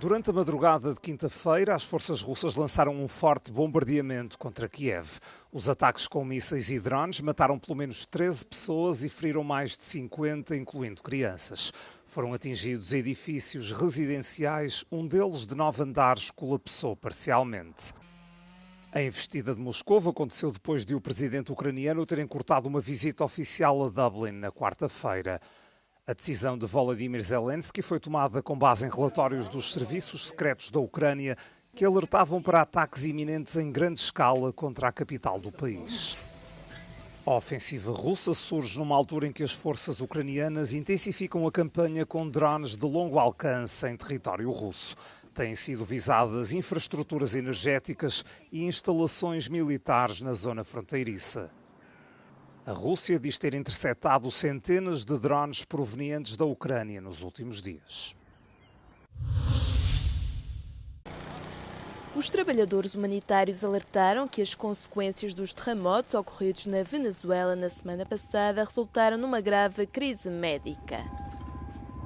Durante a madrugada de quinta-feira, as forças russas lançaram um forte bombardeamento contra Kiev. Os ataques com mísseis e drones mataram pelo menos 13 pessoas e feriram mais de 50, incluindo crianças. Foram atingidos edifícios residenciais, um deles de 9 andares colapsou parcialmente. A investida de Moscou aconteceu depois de o presidente ucraniano ter encurtado uma visita oficial a Dublin na quarta-feira. A decisão de Volodymyr Zelensky foi tomada com base em relatórios dos serviços secretos da Ucrânia que alertavam para ataques iminentes em grande escala contra a capital do país. A ofensiva russa surge numa altura em que as forças ucranianas intensificam a campanha com drones de longo alcance em território russo. Têm sido visadas infraestruturas energéticas e instalações militares na zona fronteiriça. A Rússia diz ter interceptado centenas de drones provenientes da Ucrânia nos últimos dias. Os trabalhadores humanitários alertaram que as consequências dos terremotos ocorridos na Venezuela na semana passada resultaram numa grave crise médica.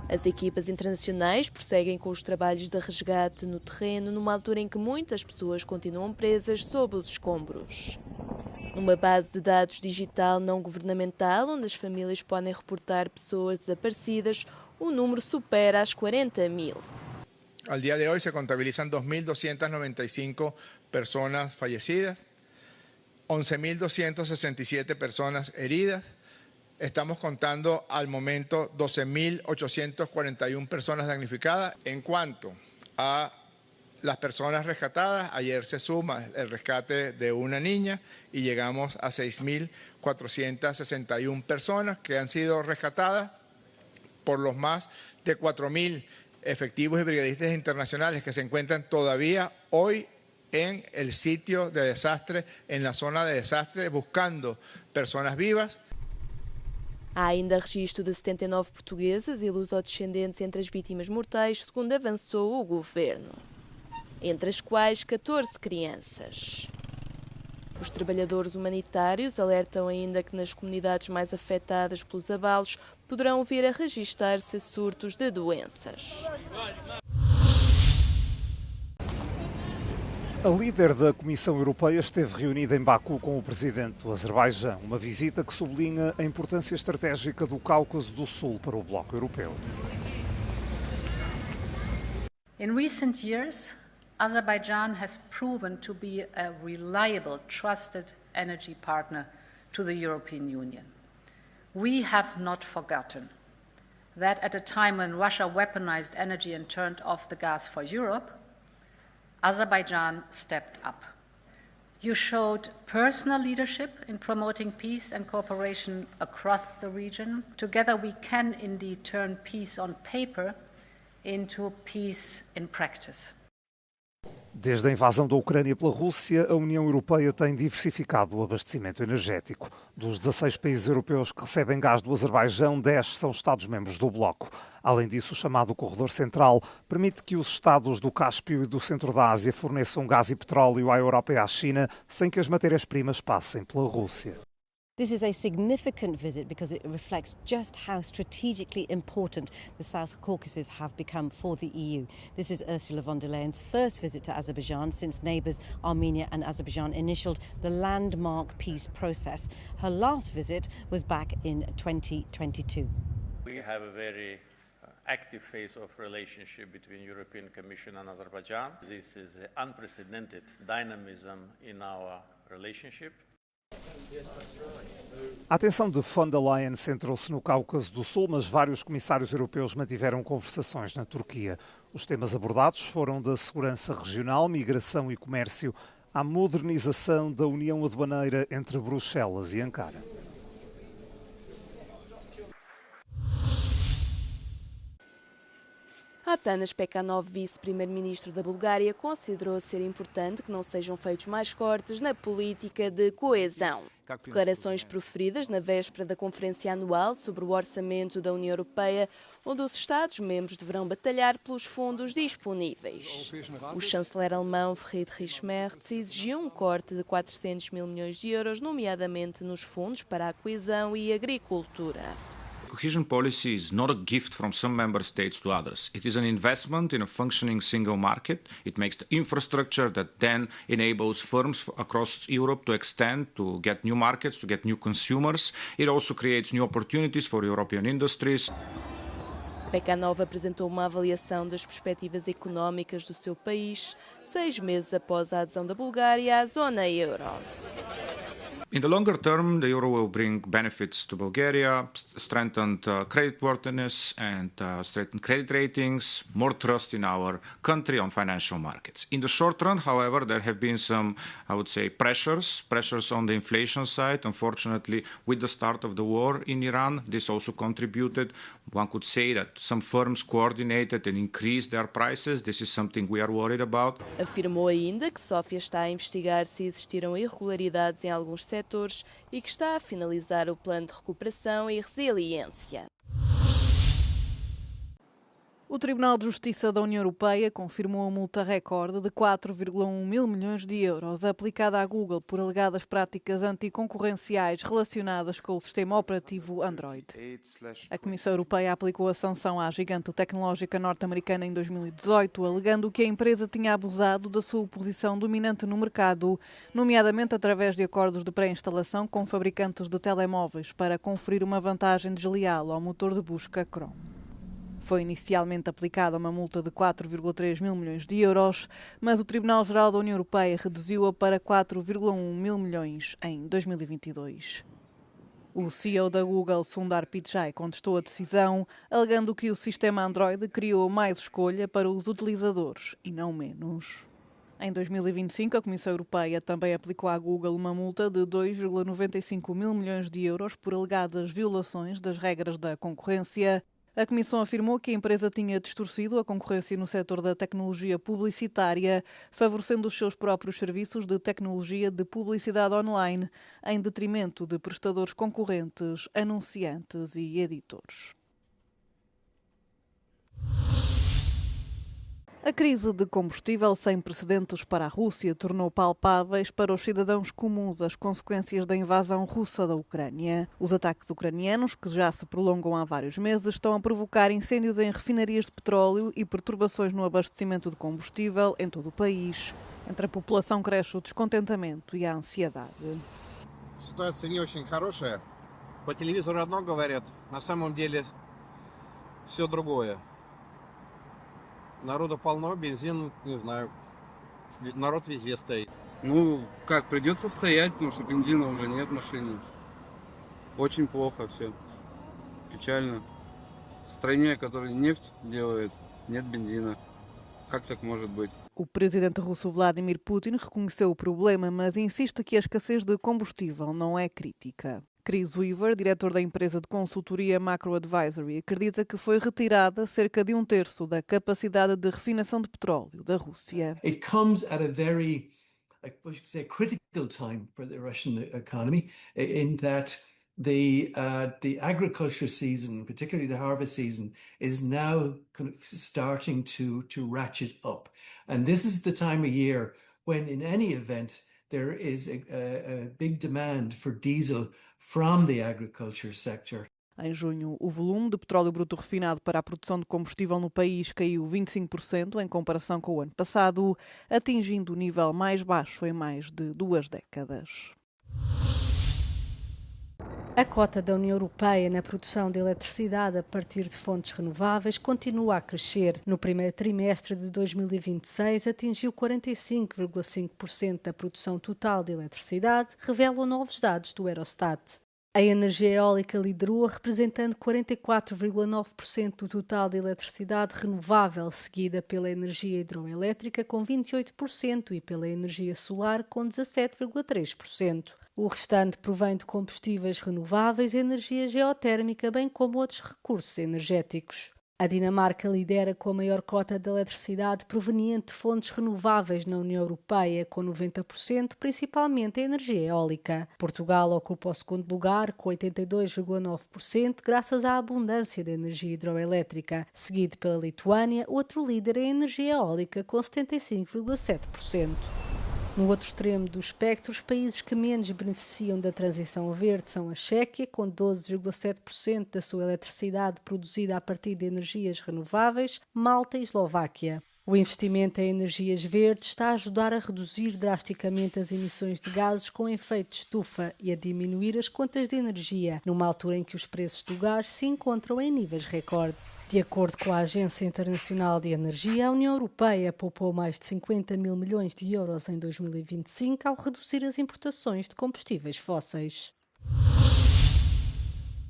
As equipas internacionais prosseguem com os trabalhos de resgate no terreno numa altura em que muitas pessoas continuam presas sob os escombros. Numa base de dados digital não governamental, onde as famílias podem reportar pessoas desaparecidas, o número supera as 40.000. Al día de hoy se contabilizan 2.295 personas fallecidas, 11.267 personas heridas. Estamos contando al momento 12.841 personas damnificadas. En cuanto a las personas rescatadas, ayer se suma el rescate de una niña y llegamos a 6.461 personas que han sido rescatadas por los más de 4.000 efectivos y brigadistas internacionales que se encuentran todavía hoy en el sitio de desastre, en la zona de desastre, buscando personas vivas. Há ainda registro de 79 portugueses e lusodescendentes entre as vítimas mortais, segundo avançou o governo, entre as quais 14 crianças. Os trabalhadores humanitários alertam ainda que nas comunidades mais afetadas pelos abalos poderão vir a registar-se surtos de doenças. A líder da Comissão Europeia esteve reunida em Baku com o presidente do Azerbaijão, uma visita que sublinha a importância estratégica do Cáucaso do Sul para o bloco europeu. In recent years, Azerbaijan has proven to be a reliable, trusted energy partner to the European Union. We have not forgotten that at a time when Russia weaponized energy and turned off the gas for Europe, Azerbaijan stepped up. You showed personal leadership in promoting peace and cooperation across the region. Together we can indeed turn peace on paper into peace in practice. Desde a invasão da Ucrânia pela Rússia, a União Europeia tem diversificado o abastecimento energético. Dos 16 países europeus que recebem gás do Azerbaijão, 10 são Estados-membros do bloco. Além disso, o chamado Corredor Central permite que os Estados do Cáspio e do Centro da Ásia forneçam gás e petróleo à Europa e à China sem que as matérias-primas passem pela Rússia. This is a significant visit because it reflects just how strategically important the South Caucasus have become for the EU. This is Ursula von der Leyen's first visit to Azerbaijan since neighbours Armenia and Azerbaijan initialled the landmark peace process. Her last visit was back in 2022. We have a very active phase of relationship between European Commission and Azerbaijan. This is unprecedented dynamism in our relationship. A atenção de von der Leyen centrou-se no Cáucaso do Sul, mas vários comissários europeus mantiveram conversações na Turquia. Os temas abordados foram da segurança regional, migração e comércio, à modernização da União Aduaneira entre Bruxelas e Ankara. Atanas Pekanov, vice-primeiro-ministro da Bulgária, considerou ser importante que não sejam feitos mais cortes na política de coesão. Declarações proferidas na véspera da Conferência Anual sobre o Orçamento da União Europeia, onde os Estados-membros deverão batalhar pelos fundos disponíveis. O chanceler alemão Friedrich Merz exigiu um corte de 400 mil milhões de euros, nomeadamente nos fundos para a coesão e agricultura. cohesion policy is not a gift from some member states to others. It is an investment in a functioning single market. It makes the infrastructure that then enables firms across Europe to extend, to get new markets, to get new consumers. It also creates new opportunities for European industries. Bekhanov apresentou uma avaliação das perspectivas económicas do seu país 6 meses após a adesão da Bulgária à zona euro. In the longer term, the euro will bring benefits to Bulgaria, strengthened creditworthiness and strengthened credit ratings, more trust in our country on financial markets. In the short run, however, there have been some, I would say, pressures on the inflation side. Unfortunately, with the start of the war in Iran, this also contributed. One could say that some firms coordinated and increased their prices. This is something we are worried about. Afirmou ainda que Sófia está a investigar se existiram irregularidades em alguns setores e que está a finalizar o plano de recuperação e resiliência. O Tribunal de Justiça da União Europeia confirmou a multa recorde de 4,1 mil milhões de euros aplicada à Google por alegadas práticas anticoncorrenciais relacionadas com o sistema operativo Android. A Comissão Europeia aplicou a sanção à gigante tecnológica norte-americana em 2018, alegando que a empresa tinha abusado da sua posição dominante no mercado, nomeadamente através de acordos de pré-instalação com fabricantes de telemóveis para conferir uma vantagem desleal ao motor de busca Chrome. Foi inicialmente aplicada uma multa de 4,3 mil milhões de euros, mas o Tribunal-Geral da União Europeia reduziu-a para 4,1 mil milhões em 2022. O CEO da Google, Sundar Pichai, contestou a decisão, alegando que o sistema Android criou mais escolha para os utilizadores e não menos. Em 2025, a Comissão Europeia também aplicou à Google uma multa de 2,95 mil milhões de euros por alegadas violações das regras da concorrência. A Comissão afirmou que a empresa tinha distorcido a concorrência no setor da tecnologia publicitária, favorecendo os seus próprios serviços de tecnologia de publicidade online, em detrimento de prestadores concorrentes, anunciantes e editores. A crise de combustível sem precedentes para a Rússia tornou palpáveis para os cidadãos comuns as consequências da invasão russa da Ucrânia. Os ataques ucranianos, que já se prolongam há vários meses, estão a provocar incêndios em refinarias de petróleo e perturbações no abastecimento de combustível em todo o país. Entre a população cresce o descontentamento e a ansiedade. Ситуация не очень хорошая. По телевизору одно говорят, на самом деле все другое. Народу полно, бензин, не знаю, народ везде стоит. Ну, как, придется стоять, потому что бензина уже нет в машине. Очень плохо все. Печально. В стране, которая нефть делает, нет бензина. Как так может быть? O presidente russo Vladimir Putin reconheceu o problema, mas insiste que a escassez de combustível não é crítica. Chris Weaver, diretor da empresa de consultoria Macro Advisory, acredita que foi retirada cerca de 1/3 da capacidade de refinação de petróleo da Rússia. It comes at a very, critical time for the Russian economy, in that the agriculture season, particularly the harvest season, is now kind of starting to ratchet up, and this is the time of year when, in any event, there is a big demand for diesel from the agriculture sector. Em junho, o volume de petróleo bruto refinado para a produção de combustível no país caiu 25% em comparação com o ano passado, atingindo o nível mais baixo em mais de 2 décadas. A cota da União Europeia na produção de eletricidade a partir de fontes renováveis continua a crescer. No primeiro trimestre de 2026, atingiu 45,5% da produção total de eletricidade, revelam novos dados do Eurostat. A energia eólica liderou, representando 44,9% do total de eletricidade renovável, seguida pela energia hidroelétrica com 28% e pela energia solar com 17,3%. O restante provém de combustíveis renováveis e energia geotérmica, bem como outros recursos energéticos. A Dinamarca lidera com a maior cota de eletricidade proveniente de fontes renováveis na União Europeia, com 90%, principalmente a energia eólica. Portugal ocupa o segundo lugar, com 82,9%, graças à abundância de energia hidroelétrica, seguido pela Lituânia, outro líder em energia eólica, com 75,7%. No outro extremo do espectro, os países que menos beneficiam da transição verde são a Chequia, com 12,7% da sua eletricidade produzida a partir de energias renováveis, Malta e Eslováquia. O investimento em energias verdes está a ajudar a reduzir drasticamente as emissões de gases com efeito de estufa e a diminuir as contas de energia, numa altura em que os preços do gás se encontram em níveis recorde. De acordo com a Agência Internacional de Energia, a União Europeia poupou mais de 50 mil milhões de euros em 2025 ao reduzir as importações de combustíveis fósseis.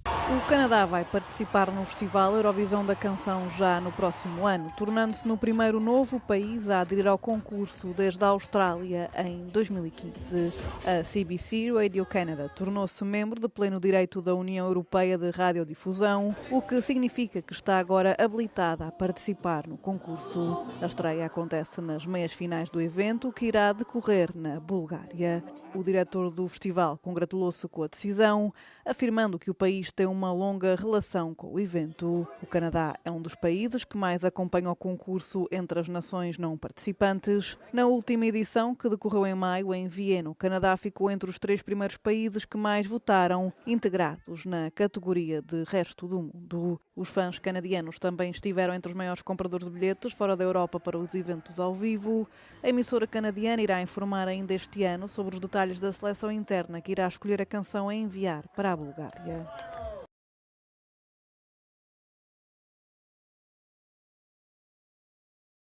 O Canadá vai participar no Festival Eurovisão da Canção já no próximo ano, tornando-se no primeiro novo país a aderir ao concurso desde a Austrália em 2015. A CBC Radio Canada tornou-se membro de pleno direito da União Europeia de Radiodifusão, o que significa que está agora habilitada a participar no concurso. A estreia acontece nas meias finais do evento, que irá decorrer na Bulgária. O diretor do festival congratulou-se com a decisão, afirmando que o país tem uma longa relação com o evento. O Canadá é um dos países que mais acompanha o concurso entre as nações não participantes. Na última edição, que decorreu em maio em Viena, o Canadá ficou entre os 3 primeiros países que mais votaram, integrados na categoria de resto do mundo. Os fãs canadianos também estiveram entre os maiores compradores de bilhetes fora da Europa para os eventos ao vivo. A emissora canadiana irá informar ainda este ano sobre os detalhes da seleção interna que irá escolher a canção a enviar para a Bulgária.